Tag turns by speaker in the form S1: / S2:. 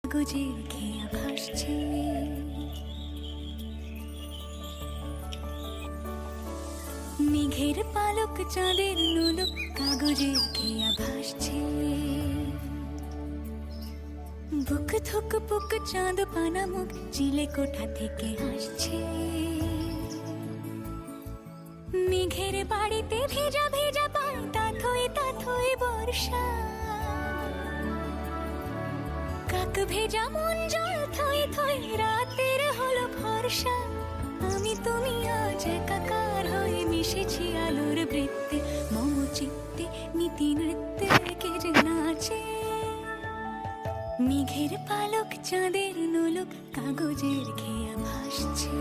S1: কাগজের খেয়া ভাসছে, মেঘের পালক চাঁদের নোলক কাগজের খেয়া ভাসছে। বুক থুক পুক চাঁদ পানা মুখ চিলে কোঠা থেকে হাসছে। মেঘের বাড়িতে ভেজা ভেজা পায় তাথই বর্ষা। কাক ভেজা মন জল থই থই রাতের হলো ভরসা। আমি তুমি আজ একাকার হয়ে মিশেছি আলোর বৃত্তে, মম চিত্তে নীতি নৃত্যে কে যে নাচে। মেঘের পালক চাঁদের নোলক কাগজের খেয়া ভাসছে।